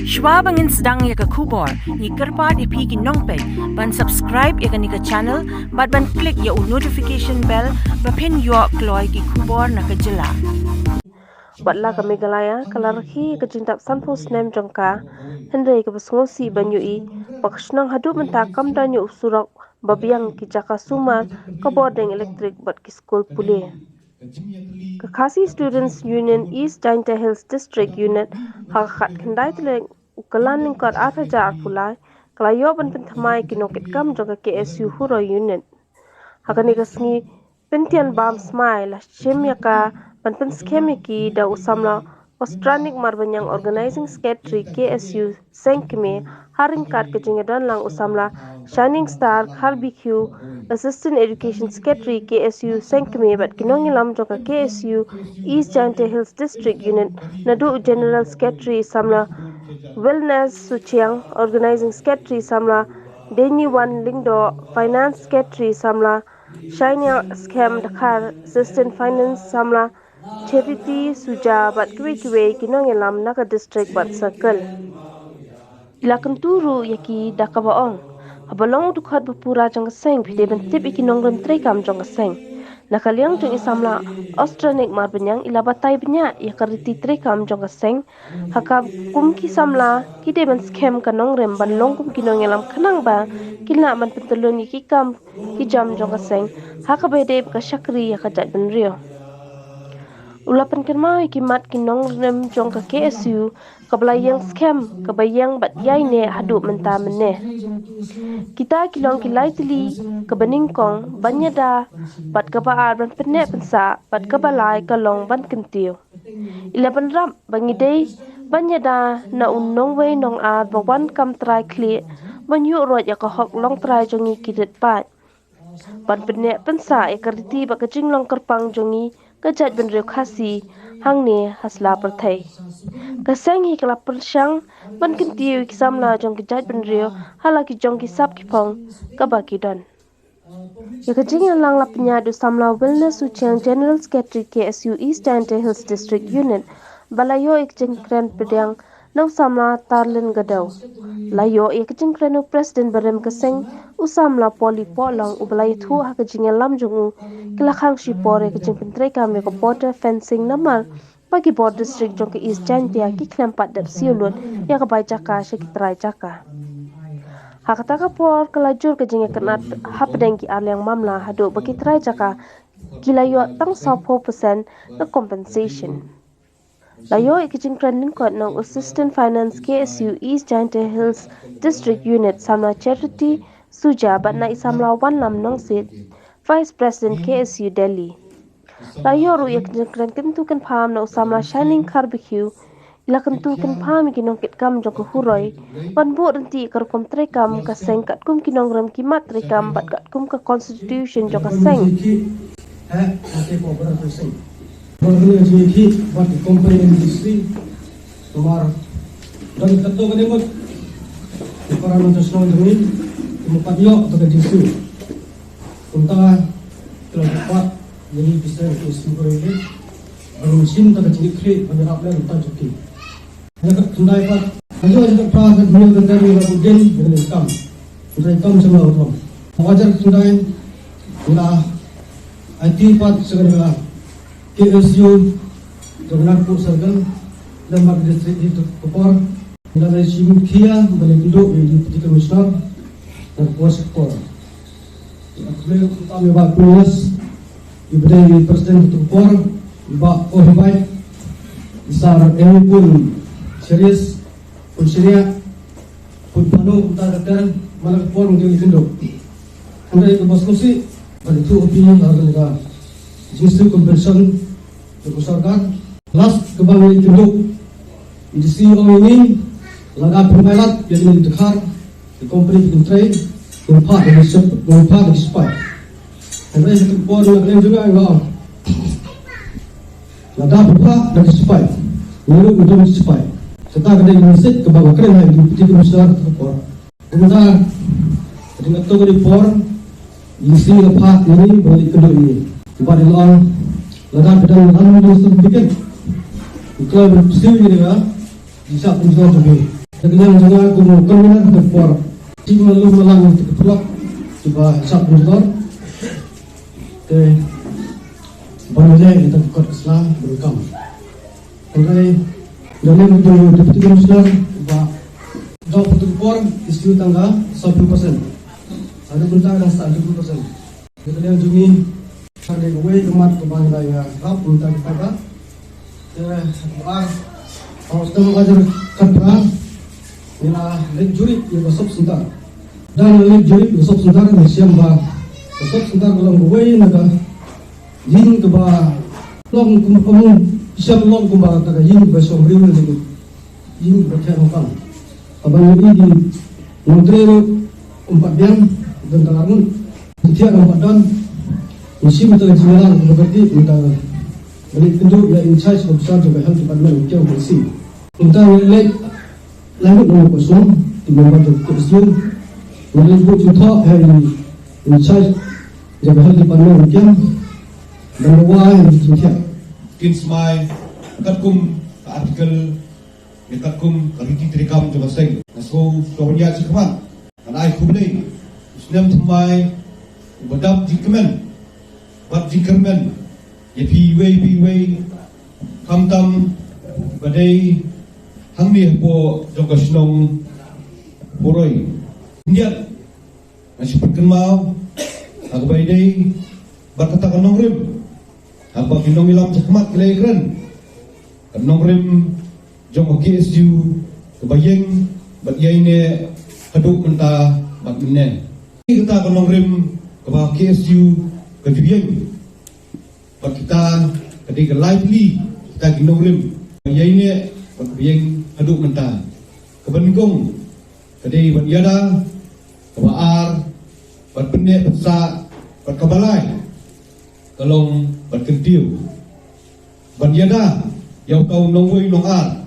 Schwab angin sedang ya ke kubor, ni kerpat ipi ki nongpek, ban subscribe ya ke ni ke channel, ban klik ya notification bell, bapen yo kloy ki kubor na ke jela. Batla ka Meghalaya kalarhi ka jintap sanpos nem jongka Henry ka basngosi banyui pakshnang hadu menta kamdanyo usurok babiang ki jaka sumar ka boarding electric bat ki school pule ka Khasi Students Union East Jaintia Hills District Unit ha khat khandai tle ukalan lingkot ataja pulai kalayo ban penthamai ki noket kam jongka KSU huro unit hakani ka sngi pentian bam smile chemya ka Panpan skemiki da usamla Austranik marbanyang organizing secretary KSU Senkme haringkat kejingadan lang usamla Shining Star Barbecue assistant education secretary KSU Senkme bat kinongilam joka KSU East Jaintia Hills District Unit nadu general secretary samla Wellness Suchiang organizing secretary samla Deni Wan Lingdo finance secretary samla Shania Scam Dakar assistant finance samla Charity Suja bat kiwe kinong elam naka district bat circle. Ilakan turu yaki dakabaong. Habalong dukhat bapura jang kaseng pide bentip ikinong rem trekam jang kaseng. Nakaliang jang isamla Austranik marbanyang ilabatay banya yakariti trekam jang kaseng. Haka kumki samla kide ban scam kanong rem ban longkum kinong elam kanang ba kila ban pentelun yikikam kijam jang kaseng. Haka bede bakasyakri yakajat benrio. Ulapan kerma ikimat kinong rem jong ka KSU kabalayang scam kabayang bat yai ne hadu menta meneh kita kilong kilai tili kabaningkong banyada bat kabaar ban penek pensa bat kabalai kalong ban kentiu ilapan ram bangidei banyada na unnong wei nong a bawan kam trai kli banyu rot ya ka hok long trai jongi kidet pat ban penek pensa ekariti ba kajing long kerpang jongi kejat benrio Khasi hangne hasla perthai kaseng hi kala persyang ban kentiu kisamla jong kejat benrio halaki jong kisap kipong kabakidon ya kejing lang lapnya du samla Wellness Suchiang General Secretary KSU East Jaintia Hills District Unit balayo ikjeng kren pedang nau samla tarlen gadau layo ikjeng krenu president barem kaseng usamla poli polong ubalai thu ha kejing lam jongu kilakhang shipore kejing pentrei kame ko border fencing namar bagi border district jong ke East Jaintia ki klempat dap siulun ya ka bai jaka sekitrai jaka hakataka por kelajur kejing kenat hapdeng ki arliang mamla hadu bagi trai jaka kilayo tang 4% na compensation layo ikijing trending kot ng assistant finance KSU East Jaintia Hills District Unit samla Charity Suja bat na isamla wan lam nong sit Vice President KSU Delhi layo ru ikijing kren kentukan paham na usamla Shining Barbecue ila kentukan paham ikinong kitkam jong huroi ban bu renti karkom trekam kaseng kat kum kinong ram kimat trekam bat kat kum ka constitution jong kaseng Bagaimana jadi buat company industri, kemar dan tentu kan ikut para menteri ini tempat yok atau jisu, untuk kalau dapat jadi bisa disebut ini berusin tak jadi kri menyerapnya untuk cuci. Yang kedua dapat hanya untuk para dunia tentang kemudian dengan income semua orang. Wajar kedua adalah IT part segala KSU Jagannath Circle dan Market District di Kupar dan dari Simkia balik duduk di Deputy Commissioner dan Kuasa Kupar. Beliau kami buat pulas diberi Presiden Kupar buat baik besar ini pun serius pun serius pun penuh utara malah Kupar menjadi duduk. Anda itu bos kursi pada itu opini harga justru compensation bersarkan last kembali tunduk di CEO ini laga permainan yang dikar di company trade gempa di spy dan saya kepor dengan juga enggak laga berapa dari spy lalu untuk spy serta ada insight ke bawah keren yang diputi besar kepor kemudian dengan toko di por isi lepas ini balik kedua ini pada long laga pedang lalu sedikit kalau bersih ini ya bisa penjual juga Dengan juga kemungkinan berpor, jika lu malang terpelak, coba sab motor, bangsa kita kuat Islam berkam. Oleh dalam itu deputi komisioner, coba jauh terpor isu tangga 10%, ada bentang dan 10%. Kita lihat jumi ada gue kemat kebangga ya, rap bentang kita, kalau kita mengajar kerja. Ina lek juri yang besok sebentar dan lek juri besok sebentar ni siapa besok sebentar kalau gue naga yin keba long kamu siapa long kumba naga yin besok beriu ni yin berkah makan abang ini di menteri 4 biang dan talamun setiap 4 dan mesti betul jiwalan berarti kita balik tunjuk ya in charge besar juga health department kita bersih kita lek lalu orang kosong di membantu kesian, orang buat juta hari in charge jaga hal di pandang mungkin dan bawa yang dicintai. Kinsmai katkum artikel katkum kariti terikam juga seng. Naso kawanya cikaman, anai kumlei, usnam tmai badam jikmen, bad jikmen, yepi way, kamtam badai. Hang ni po jangka senong boroi. Indian masih perkenal. Aku baidai berkata kanong rim. Apa kinong ilam cakmat kilai keren. Kanong rim jangka KSU kebayang bat yai ne kaduk mentah bat menen. Kita kanong rim kebah KSU kebayang bat kita ketika lively kita kinong rim yai ne bat kebayang aduk mentah kebeningkong kadai bat yada kebaar bat pendek betsa bat kabalai kalong bat kentiu bat yada yau kau nongwei nongar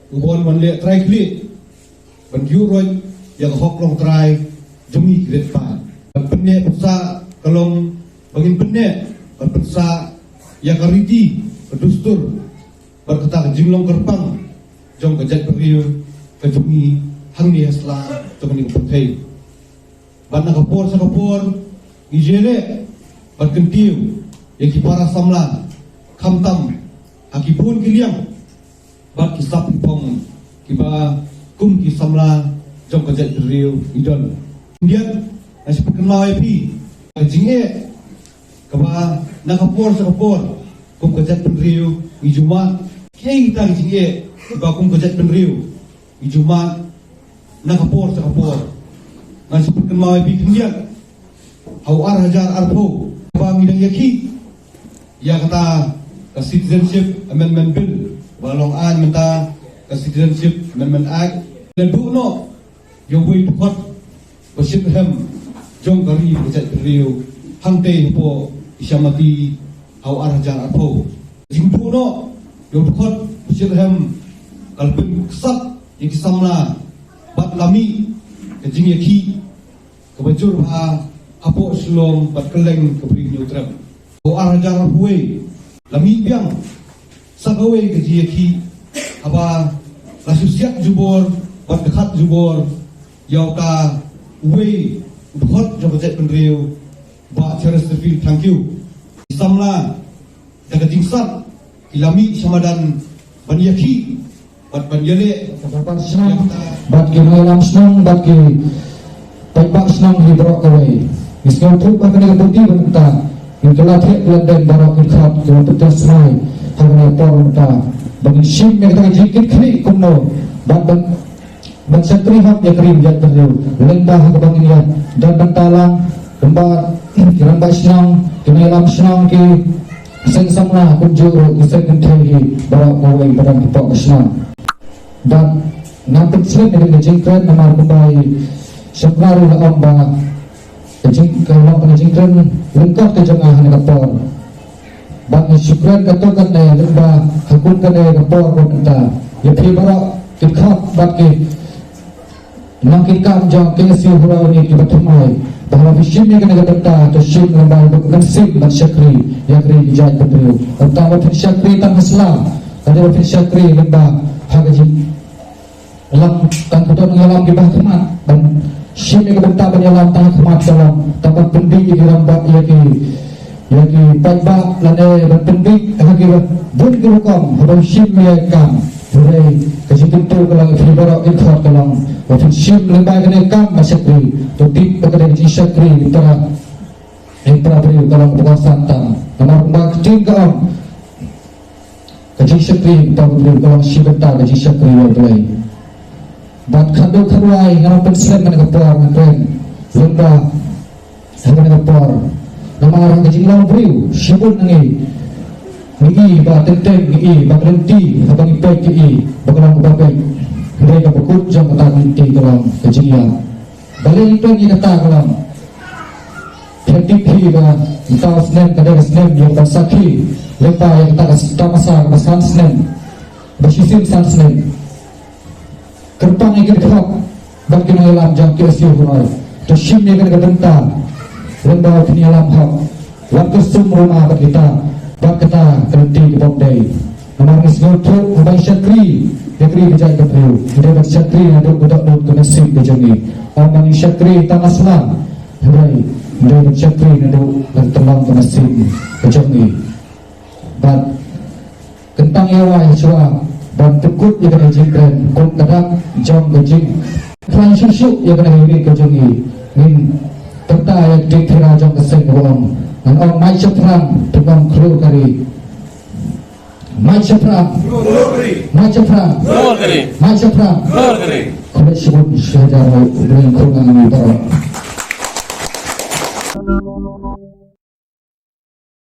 ubon wan le trai kli ban yuroi ya hok long trai jemi kret pa bat pendek betsa kalong bangin pendek bat betsa ya kariti kedustur bat kata jinglong kerpang jom kejat beriu kejungi hang ni asla temening putih bana kapor sakapor ijele berkentiu yang kipara samla kamtam akipun kiliang bat kisap pong kiba kum kisamla jom kejat beriu idon indian nasi perkenal IP kejinge kaba nakapor sakapor kum kejat beriu ijuma kei kita kejinge bakum kejat penriu di Jumat nakapor sakapor nasi perkenal ibi kendian hawar hajar arpo bang idang yaki ya kata ke citizenship amendment bill walong an menta ke citizenship amendment act dan no yang wei tukot besit hem jong gari kejat penriu hangte po isyamati hawar hajar arpo jingdu no yang tukot besit hem kalpun kesat yang kisamla bat lami kejing yaki kebajur ha apo selong bat keleng kebri nyutrap o arajar huwe lami biang sagawe kejing yaki aba lasusiak jubor bat dekat jubor yau ka uwe udhot jabajat penriu ba cheres terfil thank you kisamla daga jingsat ilami samadan ban yaki bat banjale bat senang bat ki malam senang bat ki tak senang di berok away iskan tu akan dibudi benta itulah trek London barok ikhat ke betul semai hanya por benta bagi sim yang kita jikit kri kumno bat ban satri hak ya krim jat terlu lembah ke bangian dan bentalang tempat kiramba senang ki malam senang ki sensamlah kunjuru iskan tehi barok away barang pok senang dan nampak selain dari jingkran nama kembali separuh lamba kalau jingkran lengkap ke jengah kapor bang syukran katakan dari lamba hakun kan dari kapor pun entah ya pibara tikhat bagi nakikam jang kesi hurau ni kibatumai bahwa vision ni kena kata atau sim lamba bukan sim dan syakri yang kiri dijahit berdua pertama syakri tak Islam ada syakri lamba hagaji alam tan kuton ngalam di bah kemat dan sini ke benta banyalam tang kemat dalam tempat pendik di rambat yaki baik lane dan pendik hagi bun ke hukum habang sim kam Mulai kasi tentu kalau fibara ikhlas kalau waktu sim lembaga kena kam masyakri topik pada di syakri para beri kalau bukan santan nama rumah kecil kau kaji syakri kita beri kalau sim benta kaji syakri boleh bat kado karuai nama pensel mana kepor ngren lemba mana kepor nama orang kaji lau beri sibun nangi Ngi ba tenteng ngi ba berhenti abang ipek ngi bagalang babek mereka berkut jam kata nanti dalam kejadian balik itu ni kata dalam PTP ba entah senem kadang senem yang bersaki lepa yang kata masa besan senem bersisim san senem kerpang yang kerap bagi mengalam jam kiasi hulai tersim yang kena benta lembaga penyalam hak waktu rumah kita bab kata kerenti ke bondai namanya segotok abang syakri negeri berjaya kepriu dia bersyakri ada budak-budak ke nasib berjangi abang syakri tak masalah hai dia bersyakri ada bertelang ke nasib berjangi bab kentang yawa yasua dan tekut yang kena jingkran kut kadak jam berjing kelan syusyuk yang kena hiri berjangi min perta yang dikira jam keseng bohong dan orang mai ceprang dengan kru kari mai ceprang kalau sebut sejarah dengan kru kami